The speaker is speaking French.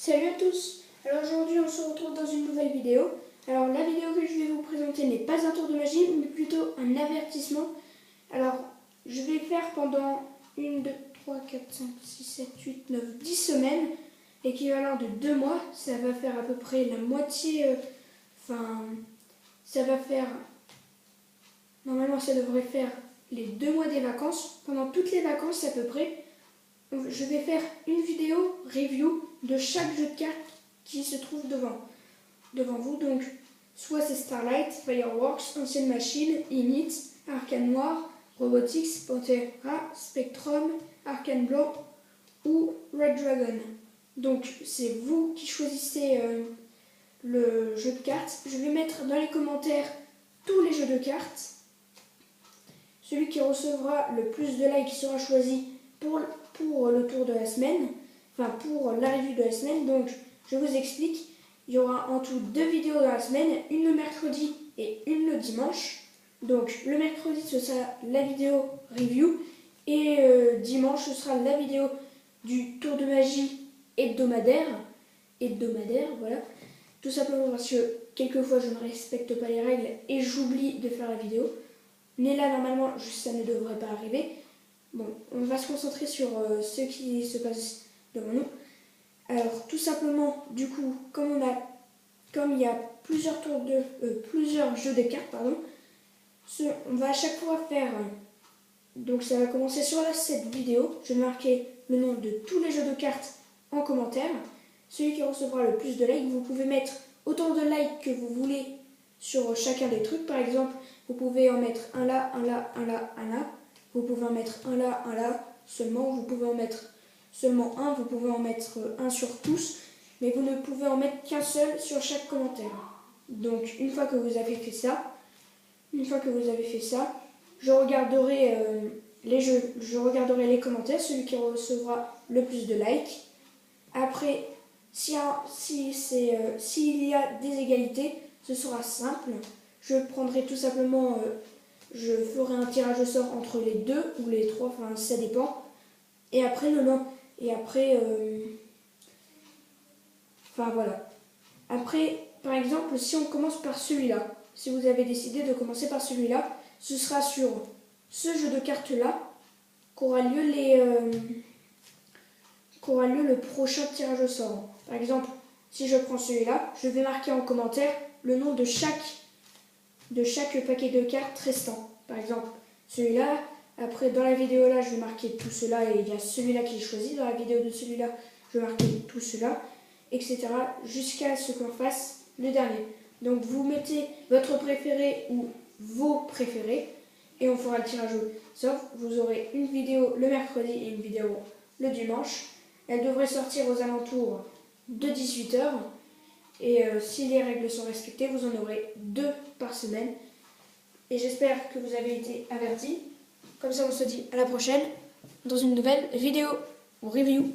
Salut à tous. Alors aujourd'hui on se retrouve dans une nouvelle vidéo. Alors la vidéo que je vais vous présenter n'est pas un tour de magie mais plutôt un avertissement. Alors je vais faire pendant 1, 2, 3, 4, 5, 6, 7, 8, 9, 10 semaines, l'équivalent de 2 mois. Ça va faire à peu près la moitié, ça va faire, normalement ça devrait faire les 2 mois des vacances. Pendant toutes les vacances à peu près, je vais faire une vidéo review de chaque jeu de cartes qui se trouve devant vous. Donc, soit c'est Starlight, Fireworks, Ancienne Machine, Init, Arcane Noir, Robotics, Pantera, Spectrum, Arcane Blanc ou Red Dragon. Donc, c'est vous qui choisissez le jeu de cartes. Je vais mettre dans les commentaires tous les jeux de cartes. Celui qui recevra le plus de likes sera choisi pour le tour de la semaine, pour la review de la semaine. Donc je vous explique, il y aura en tout 2 vidéos dans la semaine, une le mercredi et une le dimanche. Donc le mercredi ce sera la vidéo review et dimanche ce sera la vidéo du tour de magie hebdomadaire, voilà. Tout simplement parce que quelquefois je ne respecte pas les règles et j'oublie de faire la vidéo. Mais là normalement ça ne devrait pas arriver. Bon, on va se concentrer sur ce qui se passe devant nous. Alors, tout simplement, du coup, comme il y a plusieurs jeux de cartes, on va à chaque fois faire. Donc, ça va commencer sur cette vidéo. Je vais marquer le nom de tous les jeux de cartes en commentaire. Celui qui recevra le plus de likes, vous pouvez mettre autant de likes que vous voulez sur chacun des trucs. Par exemple, vous pouvez en mettre un là, un là, un là, un là. Vous pouvez en mettre un là seulement. Vous pouvez en mettre seulement un. Vous pouvez en mettre un sur tous. Mais vous ne pouvez en mettre qu'un seul sur chaque commentaire. Donc une fois que vous avez fait ça, je regarderai les jeux, je regarderai les commentaires, celui qui recevra le plus de likes. Après, s'il y a des égalités, ce sera simple. Je prendrai tout simplement, je ferai un tirage au sort entre les 2 ou les 3, ça dépend. Et après, voilà. Après, par exemple, si on commence par celui-là, si vous avez décidé de commencer par celui-là, ce sera sur ce jeu de cartes-là qu'aura lieu le prochain tirage au sort. Par exemple, si je prends celui-là, je vais marquer en commentaire le nom de chaque paquet de cartes restant. Par exemple, celui-là, après dans la vidéo là, je vais marquer tout cela et il y a celui-là qui est choisi. Dans la vidéo de celui-là, je vais marquer tout cela, etc. jusqu'à ce qu'on fasse le dernier. Donc vous mettez votre préféré ou vos préférés et on fera le tirage au sort. Vous aurez une vidéo le mercredi et une vidéo le dimanche. Elle devrait sortir aux alentours de 18 h. Et si les règles sont respectées, vous en aurez 2 par semaine. Et j'espère que vous avez été avertis. Comme ça, on se dit à la prochaine dans une nouvelle vidéo ou review.